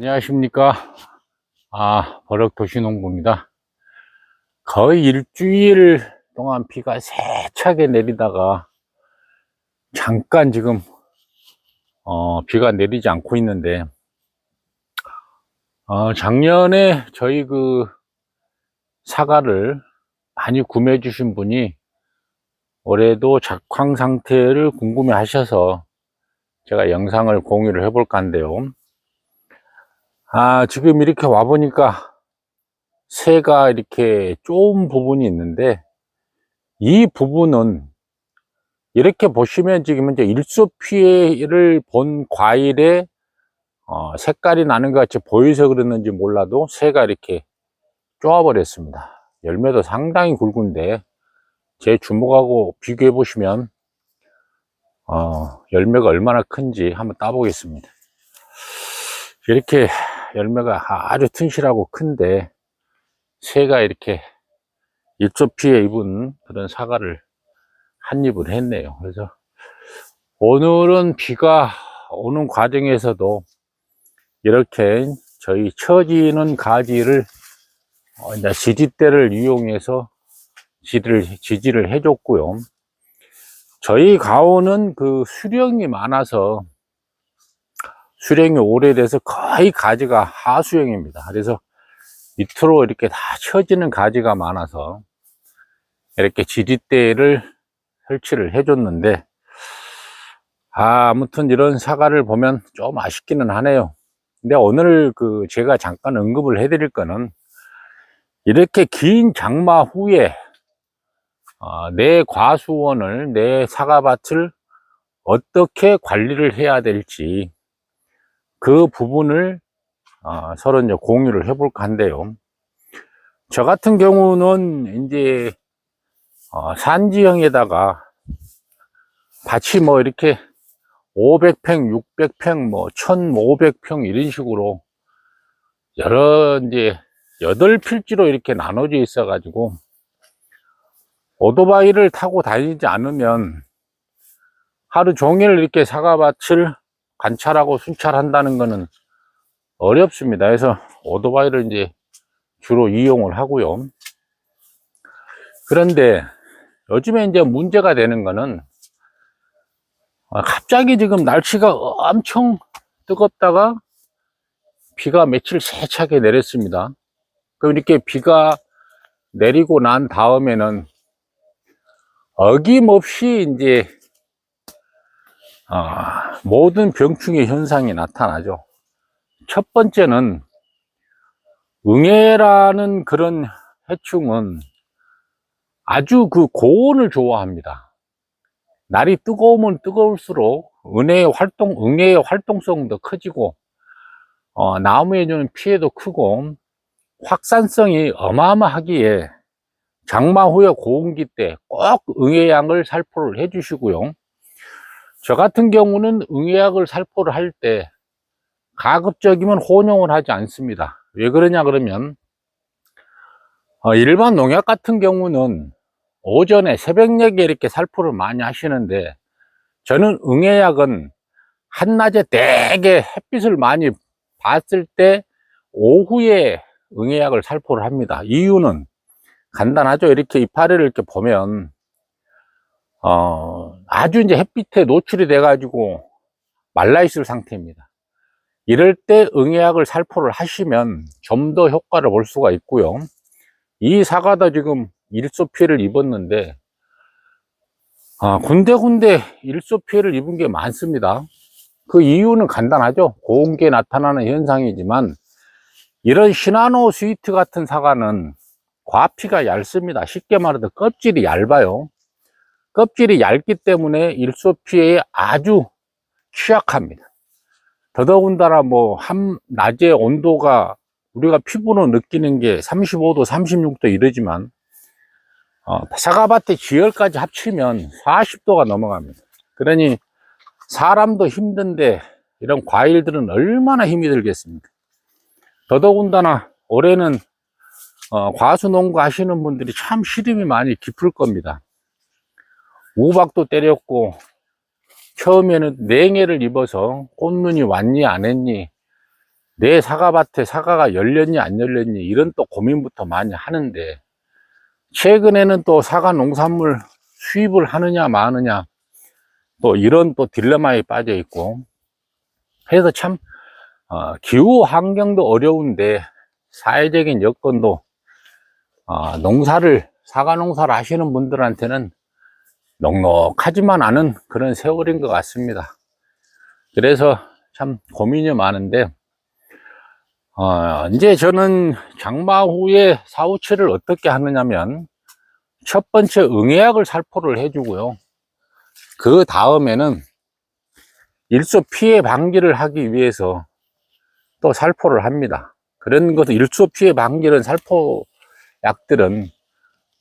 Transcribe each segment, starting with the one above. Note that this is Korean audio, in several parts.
안녕하십니까. 버럭도시농부입니다. 거의 일주일 동안 비가 세차게 내리다가 잠깐 지금 비가 내리지 않고 있는데, 작년에 저희 그 사과를 많이 구매해 주신 분이 올해도 작황 상태를 궁금해 하셔서 제가 영상을 공유를 해 볼까 한데요. 지금 이렇게 와 보니까 새가 이렇게 좁은 부분이 있는데, 이 부분은 이렇게 보시면 지금 이제 일소 피해를 본 과일에 색깔이 나는 것 같이 보여서 그랬는지 몰라도 새가 이렇게 쪼아 버렸습니다. 열매도 상당히 굵은데 제 주먹하고 비교해 보시면 열매가 얼마나 큰지 한번 따 보겠습니다. 이렇게 열매가 아주 튼실하고 큰데 새가 이렇게 일소 피해 입은 그런 사과를 한 입을 했네요. 그래서 오늘은 비가 오는 과정에서도 이렇게 저희 처지는 가지를 이제 지지대를 이용해서 지지를 해줬고요. 저희 가오는 그 수령이 많아서, 수령이 오래돼서 거의 가지가 하수형입니다. 그래서 밑으로 이렇게 다 처지는 가지가 많아서 이렇게 지지대를 설치를 해줬는데, 아무튼 이런 사과를 보면 좀 아쉽기는 하네요. 근데 오늘 제가 잠깐 언급을 해드릴 거는, 이렇게 긴 장마 후에 내 과수원을, 내 사과밭을 어떻게 관리를 해야 될지 그 부분을 서로 이제 공유를 해볼까 한데요. 저 같은 경우는 이제 산지형에다가 밭이 뭐 이렇게 500평, 600평, 뭐 1500평 이런 식으로 여러 이제 8필지로 이렇게 나눠져 있어 가지고 오토바이를 타고 다니지 않으면 하루 종일 이렇게 사과밭을 관찰하고 순찰한다는 거는 어렵습니다. 그래서 오토바이를 이제 주로 이용을 하고요. 그런데 요즘에 이제 문제가 되는 거는, 갑자기 지금 날씨가 엄청 뜨겁다가 비가 며칠 세차게 내렸습니다. 그럼 이렇게 비가 내리고 난 다음에는 어김없이 이제 모든 병충해 현상이 나타나죠. 첫 번째는 응애라는 그런 해충은 아주 그 고온을 좋아합니다. 날이 뜨거우면 뜨거울수록 응애의 활동성도 커지고 나무에 주는 피해도 크고 확산성이 어마어마하기에 장마 후에 고온기 때 꼭 응애약을 살포를 해 주시고요. 저 같은 경우는 응애약을 살포를 할 때 가급적이면 혼용을 하지 않습니다. 왜 그러냐 그러면, 일반 농약 같은 경우는 오전에 새벽녘에 이렇게 살포를 많이 하시는데, 저는 응애약은 한낮에 되게 햇빛을 많이 봤을 때 오후에 응애약을 살포를 합니다. 이유는 간단하죠. 이렇게 이파리를 이렇게 보면 아주 이제 햇빛에 노출이 돼 가지고 말라 있을 상태입니다. 이럴 때 응애약을 살포를 하시면 좀 더 효과를 볼 수가 있고요. 이 사과도 지금 일소 피해를 입었는데 군데군데 일소 피해를 입은 게 많습니다. 그 이유는 간단하죠. 고온기에 나타나는 현상이지만, 이런 시나노 스위트 같은 사과는 과피가 얇습니다. 쉽게 말해서 껍질이 얇아요. 껍질이 얇기 때문에 일소 피해에 아주 취약합니다. 더더군다나 뭐 낮에 온도가 우리가 피부로 느끼는 게 35도, 36도 이러지만 사과밭의 지열까지 합치면 40도가 넘어갑니다. 그러니 사람도 힘든데 이런 과일들은 얼마나 힘이 들겠습니까? 더더군다나 올해는 과수농가 하시는 분들이 참 시름이 많이 깊을 겁니다. 우박도 때렸고, 처음에는 냉해를 입어서 꽃눈이 왔니 안 했니 내 사과밭에 사과가 열렸니 안 열렸니 이런 또 고민부터 많이 하는데, 최근에는 또 사과 농산물 수입을 하느냐 마느냐 또 이런 또 딜레마에 빠져 있고 해서 참 기후 환경도 어려운데 사회적인 여건도 사과 농사를 하시는 분들한테는 넉넉하지만 않은 그런 세월인 것 같습니다. 그래서 참 고민이 많은데, 이제 저는 장마 후에 사후치를 어떻게 하느냐면, 첫 번째 응애약을 살포를 해주고요. 그 다음에는 일소 피해 방지를 하기 위해서 또 살포를 합니다. 그런 것은 일소 피해 방지는 살포약들은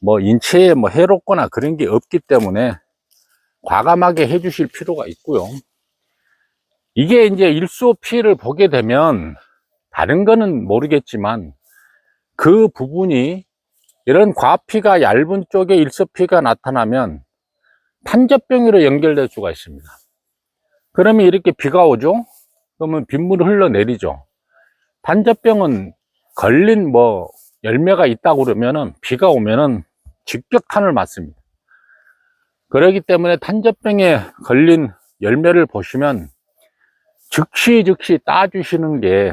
뭐 인체에 뭐 해롭거나 그런 게 없기 때문에 과감하게 해주실 필요가 있고요. 이게 이제 일소 피해를 보게 되면 다른 거는 모르겠지만 그 부분이 이런 과피가 얇은 쪽에 일소 피해가 나타나면 탄저병으로 연결될 수가 있습니다. 그러면 이렇게 비가 오죠? 그러면 빗물이 흘러내리죠. 탄저병은 걸린 열매가 있다고 그러면은 비가 오면은 직격탄을 맞습니다. 그렇기 때문에 탄저병에 걸린 열매를 보시면 즉시 따주시는 게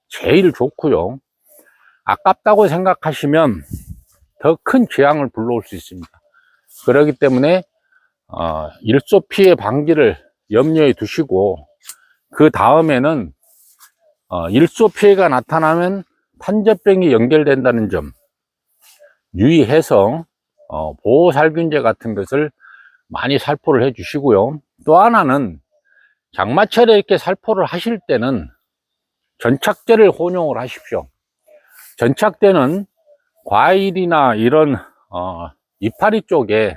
제일 좋고요. 아깝다고 생각하시면 더 큰 재앙을 불러올 수 있습니다. 그렇기 때문에 일소 피해 방지를 염려에 두시고, 그 다음에는 일소 피해가 나타나면 탄저병이 연결된다는 점 유의해서 보호살균제 같은 것을 많이 살포를 해 주시고요. 또 하나는 장마철에 이렇게 살포를 하실 때는 전착제를 혼용을 하십시오. 전착제는 과일이나 이런 이파리 쪽에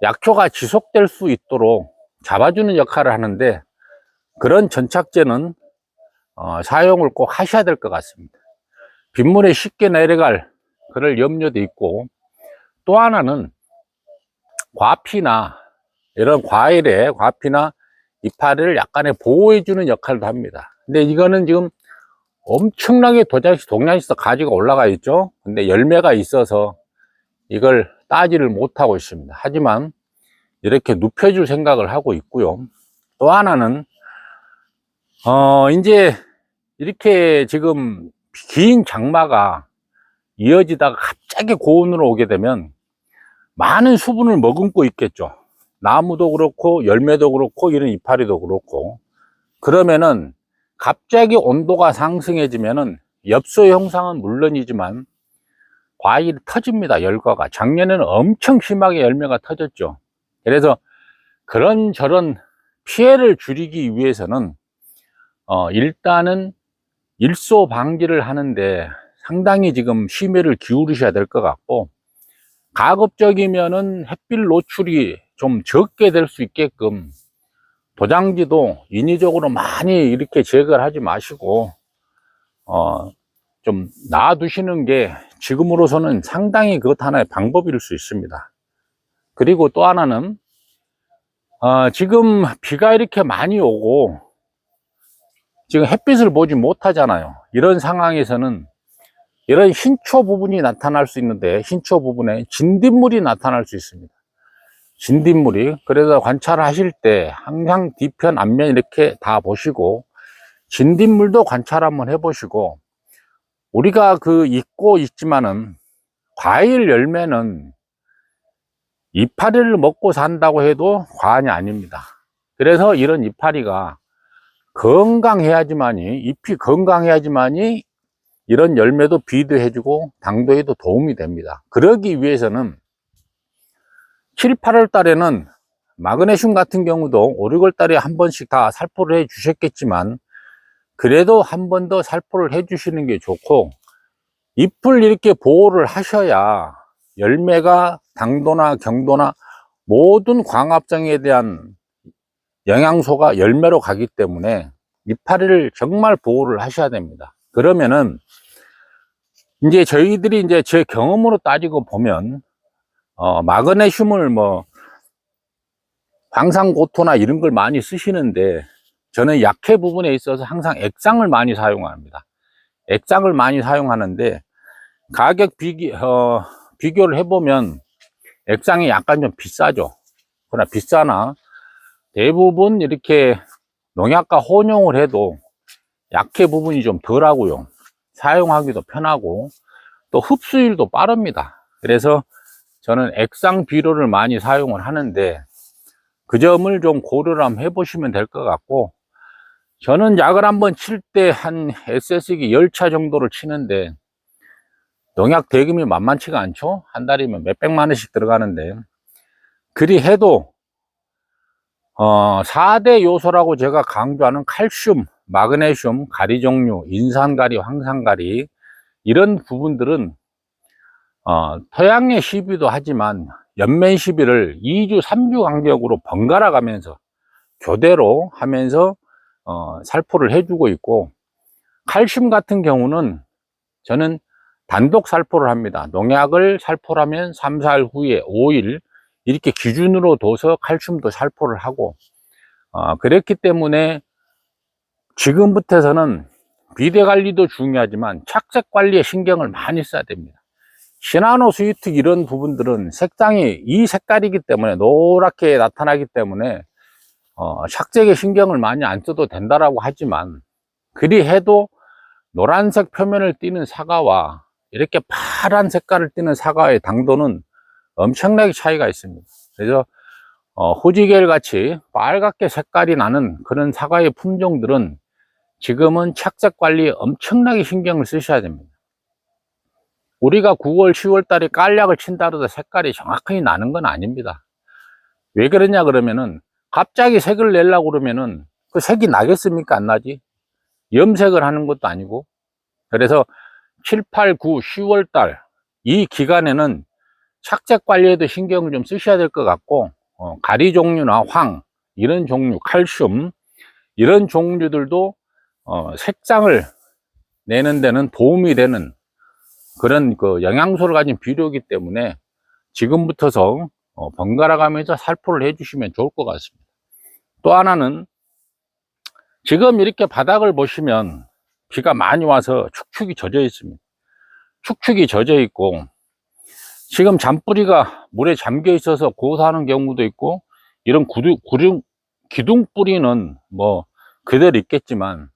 약효가 지속될 수 있도록 잡아주는 역할을 하는데, 그런 전착제는 사용을 꼭 하셔야 될 것 같습니다. 빗물에 쉽게 내려갈 그럴 염려도 있고, 또 하나는 과피나 이런 과일의 과피나 이파리를 약간의 보호해주는 역할도 합니다. 근데 이거는 지금 엄청나게 동양에서 가지가 올라가 있죠. 근데 열매가 있어서 이걸 따지를 못하고 있습니다. 하지만 이렇게 눕혀줄 생각을 하고 있고요. 또 하나는 이제 이렇게 지금 긴 장마가 이어지다가 갑자기 고온으로 오게 되면 많은 수분을 머금고 있겠죠. 나무도 그렇고 열매도 그렇고 이런 이파리도 그렇고. 그러면은 갑자기 온도가 상승해지면은 엽서 형상은 물론이지만 과일이 터집니다. 열과가. 작년에는 엄청 심하게 열매가 터졌죠. 그래서 그런저런 피해를 줄이기 위해서는 일단은 일소 방지를 하는데 상당히 지금 심혈을 기울이셔야 될 것 같고, 가급적이면은 햇빛 노출이 좀 적게 될 수 있게끔 도장지도 인위적으로 많이 이렇게 제거를 하지 마시고 좀 놔두시는 게 지금으로서는 상당히 그것 하나의 방법일 수 있습니다. 그리고 또 하나는 지금 비가 이렇게 많이 오고 지금 햇빛을 보지 못하잖아요. 이런 상황에서는 이런 흰초 부분이 나타날 수 있는데, 흰초 부분에 진딧물이 나타날 수 있습니다. 진딧물이. 그래서 관찰하실 때 항상 뒤편 앞면 이렇게 다 보시고 진딧물도 관찰 한번 해보시고, 우리가 잊고 있지만은 과일 열매는 이파리를 먹고 산다고 해도 과언이 아닙니다. 그래서 이런 이파리가 건강해야지만이, 잎이 건강해야지만이 이런 열매도 비도해주고 당도에도 도움이 됩니다. 그러기 위해서는 7, 8월 달에는 마그네슘 같은 경우도 5, 6월 달에 한 번씩 다 살포를 해 주셨겠지만, 그래도 한 번 더 살포를 해 주시는 게 좋고, 잎을 이렇게 보호를 하셔야 열매가 당도나 경도나 모든 광합성에 대한 영양소가 열매로 가기 때문에 이파리를 정말 보호를 하셔야 됩니다. 그러면은 이제 저희들이 이제 제 경험으로 따지고 보면 마그네슘을 황상고토나 이런 걸 많이 쓰시는데, 저는 약해 부분에 있어서 항상 액상을 많이 사용합니다. 액상을 많이 사용하는데 가격 비교를 해보면 액상이 약간 좀 비싸죠. 그러나 비싸나 대부분 이렇게 농약과 혼용을 해도 약해 부분이 좀 덜하고요. 사용하기도 편하고 또 흡수율도 빠릅니다. 그래서 저는 액상 비료를 많이 사용을 하는데 그 점을 좀 고려를 한번 해보시면 될 것 같고, 저는 약을 한번 칠 때 한 SS기 10차 정도를 치는데 농약 대금이 만만치가 않죠. 한 달이면 몇백만 원씩 들어가는데, 그리 해도 4대 요소라고 제가 강조하는 칼슘, 마그네슘, 가리 종류, 인산가리, 황산가리, 이런 부분들은 토양의 시비도 하지만 연면 시비를 2주, 3주 간격으로 번갈아 가면서 교대로 하면서 살포를 해주고 있고, 칼슘 같은 경우는 저는 단독 살포를 합니다. 농약을 살포를 하면 3, 4일 후에 5일 이렇게 기준으로 둬서 칼슘도 살포를 하고, 그랬기 때문에 지금부터서는 비대 관리도 중요하지만 착색 관리에 신경을 많이 써야 됩니다. 시나노 스위트 이런 부분들은 색상이 이 색깔이기 때문에, 노랗게 나타나기 때문에 착색에 신경을 많이 안 써도 된다라고 하지만, 그리 해도 노란색 표면을 띠는 사과와 이렇게 파란 색깔을 띠는 사과의 당도는 엄청나게 차이가 있습니다. 그래서 후지겔 같이 빨갛게 색깔이 나는 그런 사과의 품종들은 지금은 착색 관리에 엄청나게 신경을 쓰셔야 됩니다. 우리가 9월, 10월 달에 깔약을 친다 해도 색깔이 정확하게 나는 건 아닙니다. 왜 그러냐 그러면은 갑자기 색을 내려고 그러면은 그 색이 나겠습니까? 안 나지? 염색을 하는 것도 아니고. 그래서 7, 8, 9, 10월 달 이 기간에는 착색 관리에도 신경을 좀 쓰셔야 될 것 같고, 가리 종류나 황 이런 종류, 칼슘 이런 종류들도 색상을 내는 데는 도움이 되는 그런 그 영양소를 가진 비료이기 때문에 지금부터서 번갈아 가면서 살포를 해 주시면 좋을 것 같습니다. 또 하나는, 지금 이렇게 바닥을 보시면 비가 많이 와서 축축이 젖어 있습니다. 축축이 젖어 있고 지금 잔뿌리가 물에 잠겨 있어서 고사하는 경우도 있고, 이런 기둥뿌리는 뭐 그대로 있겠지만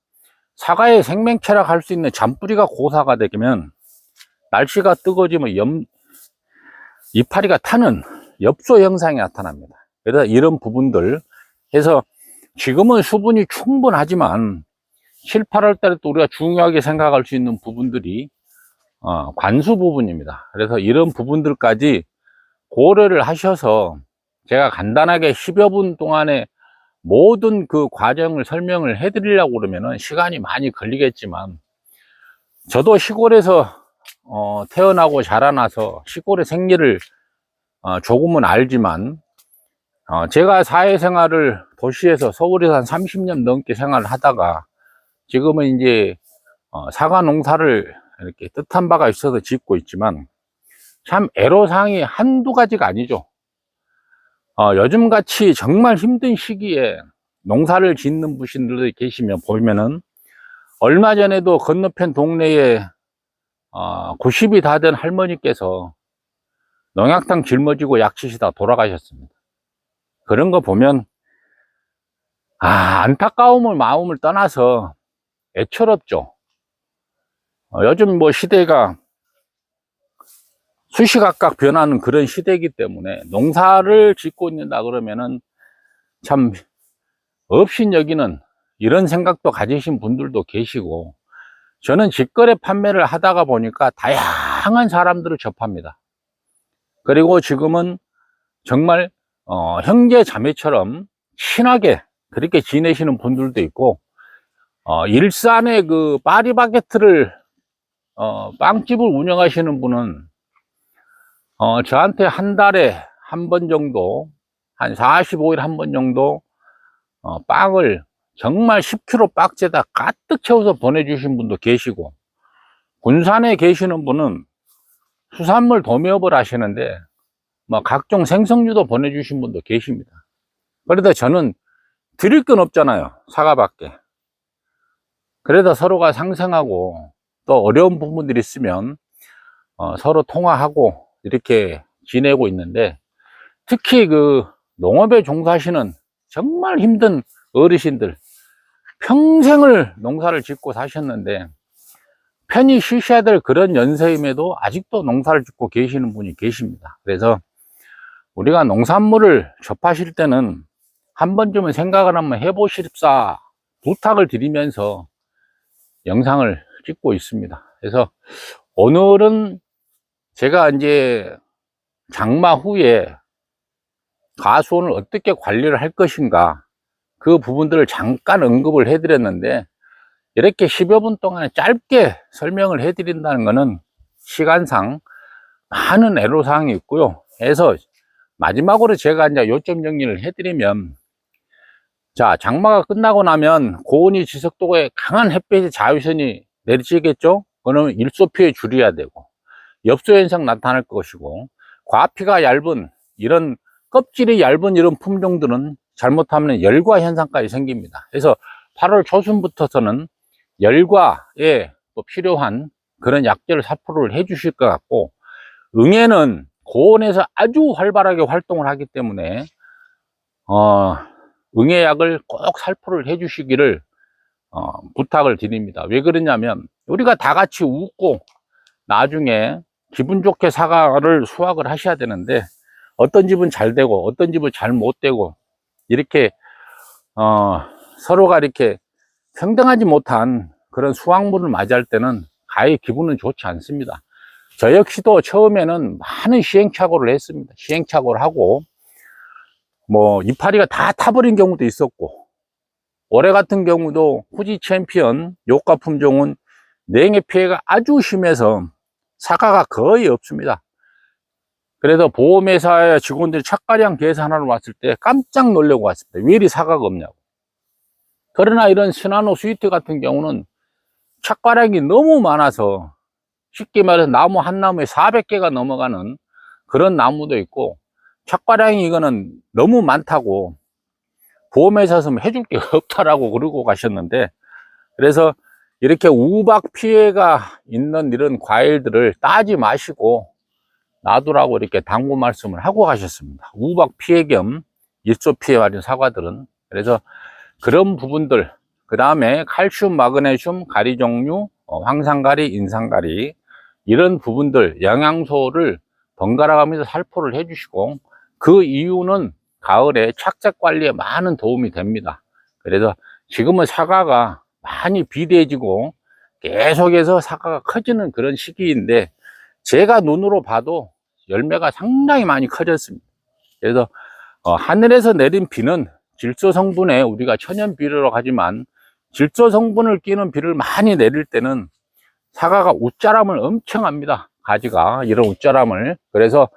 사과의 생명체라고 할 수 있는 잔뿌리가 고사가 되면 날씨가 뜨거워지면 이파리가 타는 엽소 현상이 나타납니다. 그래서 이런 부분들 해서 지금은 수분이 충분하지만 7, 8월 달에 또 우리가 중요하게 생각할 수 있는 부분들이 관수 부분입니다. 그래서 이런 부분들까지 고려를 하셔서 제가 간단하게 10여 분 동안에 모든 그 과정을 설명을 해 드리려고 그러면은 시간이 많이 걸리겠지만, 저도 시골에서 태어나고 자라나서 시골의 생리를 조금은 알지만, 제가 사회생활을 도시에서 서울에서 한 30년 넘게 생활을 하다가 지금은 이제 사과 농사를 이렇게 뜻한 바가 있어서 짓고 있지만, 참 애로사항이 한두 가지가 아니죠. 요즘같이 정말 힘든 시기에 농사를 짓는 분들이 계시면 보면은, 얼마 전에도 건너편 동네에 90이 다 된 할머니께서 농약탕 짊어지고 약치시다 돌아가셨습니다. 그런 거 보면 안타까움을 마음을 떠나서 애처롭죠. 요즘 뭐 시대가 수시각각 변하는 그런 시대이기 때문에 농사를 짓고 있는다 그러면은 참 업신여기는 이런 생각도 가지신 분들도 계시고, 저는 직거래 판매를 하다가 보니까 다양한 사람들을 접합니다. 그리고 지금은 정말 형제 자매처럼 친하게 그렇게 지내시는 분들도 있고, 일산에 그 파리바게트를 빵집을 운영하시는 분은 저한테 한 달에 한 번 정도, 한 45일 한 번 정도 빵을 정말 10kg 박스에다 가득 채워서 보내주신 분도 계시고, 군산에 계시는 분은 수산물 도매업을 하시는데 뭐 각종 생선류도 보내주신 분도 계십니다. 그러다 저는 드릴 건 없잖아요, 사과밖에. 그래서 서로가 상생하고 또 어려운 부분들이 있으면 서로 통화하고 이렇게 지내고 있는데, 특히 그 농업에 종사하시는 정말 힘든 어르신들, 평생을 농사를 짓고 사셨는데 편히 쉬셔야 될 그런 연세임에도 아직도 농사를 짓고 계시는 분이 계십니다. 그래서 우리가 농산물을 접하실 때는 한 번쯤은 생각을 한번 해보십사 부탁을 드리면서 영상을 찍고 있습니다. 그래서 오늘은 제가 이제 장마 후에 가수원을 어떻게 관리를 할 것인가, 그 부분들을 잠깐 언급을 해드렸는데, 이렇게 10여 분 동안에 짧게 설명을 해드린다는 것은 시간상 많은 애로사항이 있고요. 그래서 마지막으로 제가 이제 요점 정리를 해드리면, 자, 장마가 끝나고 나면 고온이 지속도에 강한 햇빛의 자외선이 내리쬐겠죠? 그러면 일소 피해 줄여야 되고, 엽소 현상 나타날 것이고, 과피가 얇은 이런 껍질이 얇은 이런 품종들은 잘못하면 열과 현상까지 생깁니다. 그래서 8월 초순부터서는 열과에 또 필요한 그런 약재를 살포를 해 주실 것 같고, 응애는 고온에서 아주 활발하게 활동을 하기 때문에 응애약을 꼭 살포를 해 주시기를 부탁을 드립니다. 왜 그러냐면, 우리가 다 같이 웃고 나중에 기분 좋게 사과를 수확을 하셔야 되는데, 어떤 집은 잘 되고 어떤 집은 잘 못 되고, 이렇게 서로가 이렇게 평등하지 못한 그런 수확물을 맞이할 때는 가히 기분은 좋지 않습니다. 저 역시도 처음에는 많은 시행착오를 했습니다. 시행착오를 하고 뭐 이파리가 다 타버린 경우도 있었고, 올해 같은 경우도 후지 챔피언 요가 품종은 냉해 피해가 아주 심해서 사과가 거의 없습니다. 그래서 보험회사의 직원들이 착가량 계산하러 왔을 때 깜짝 놀라고 왔습니다. 왜 이리 사과가 없냐고. 그러나 이런 시나노 스위트 같은 경우는 착과량이 너무 많아서, 쉽게 말해서 나무 한 나무에 400개가 넘어가는 그런 나무도 있고, 착과량이 이거는 너무 많다고 보험회사에서 해줄 게 없다라고 그러고 가셨는데, 그래서 이렇게 우박 피해가 있는 이런 과일들을 따지 마시고 놔두라고 이렇게 당부 말씀을 하고 가셨습니다. 우박 피해 겸 일소 피해 받은 사과들은. 그래서 그런 부분들, 그 다음에 칼슘, 마그네슘, 가리 종류, 황산가리, 인산가리, 이런 부분들 영양소를 번갈아 가면서 살포를 해 주시고, 그 이유는 가을에 착색 관리에 많은 도움이 됩니다. 그래서 지금은 사과가 많이 비대해지고 계속해서 사과가 커지는 그런 시기인데, 제가 눈으로 봐도 열매가 상당히 많이 커졌습니다. 그래서 하늘에서 내린 비는 질소 성분에 우리가 천연 비료라고 하지만, 질소 성분을 끼는 비를 많이 내릴 때는 사과가 웃자람을 엄청 합니다. 가지가 이런 웃자람을. 그래서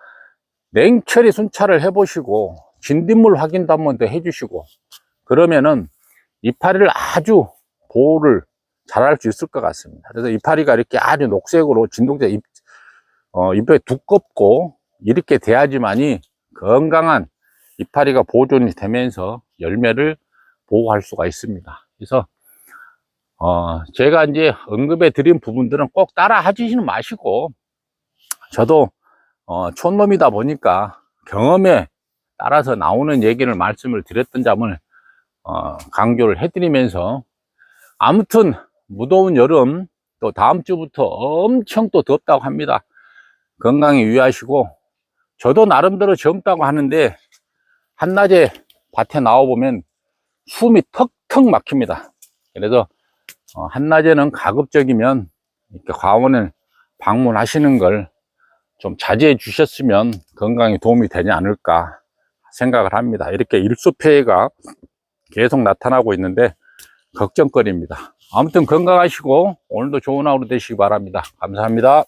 냉철히 순찰을 해 보시고 진딧물 확인도 한번 더 해 주시고, 그러면은 이파리를 아주 보호를 잘할 수 있을 것 같습니다. 그래서 이파리가 이렇게 아주 녹색으로 진동제 잎에 두껍고 이렇게 돼야지만이 건강한 이파리가 보존이 되면서 열매를 보호할 수가 있습니다. 그래서 제가 이제 언급해 드린 부분들은 꼭 따라 하시지는 마시고, 저도 촌놈이다 보니까 경험에 따라서 나오는 얘기를 말씀을 드렸던 점을 강조를 해드리면서, 아무튼 무더운 여름, 또 다음 주부터 엄청 또 덥다고 합니다. 건강에 유의하시고, 저도 나름대로 젊다고 하는데 한낮에 밭에 나와보면 숨이 턱턱 막힙니다. 그래서 한낮에는 가급적이면 이렇게 과원을 방문하시는 걸 좀 자제해 주셨으면 건강에 도움이 되지 않을까 생각을 합니다. 이렇게 일소 폐해가 계속 나타나고 있는데 걱정거리입니다. 아무튼 건강하시고 오늘도 좋은 하루 되시기 바랍니다. 감사합니다.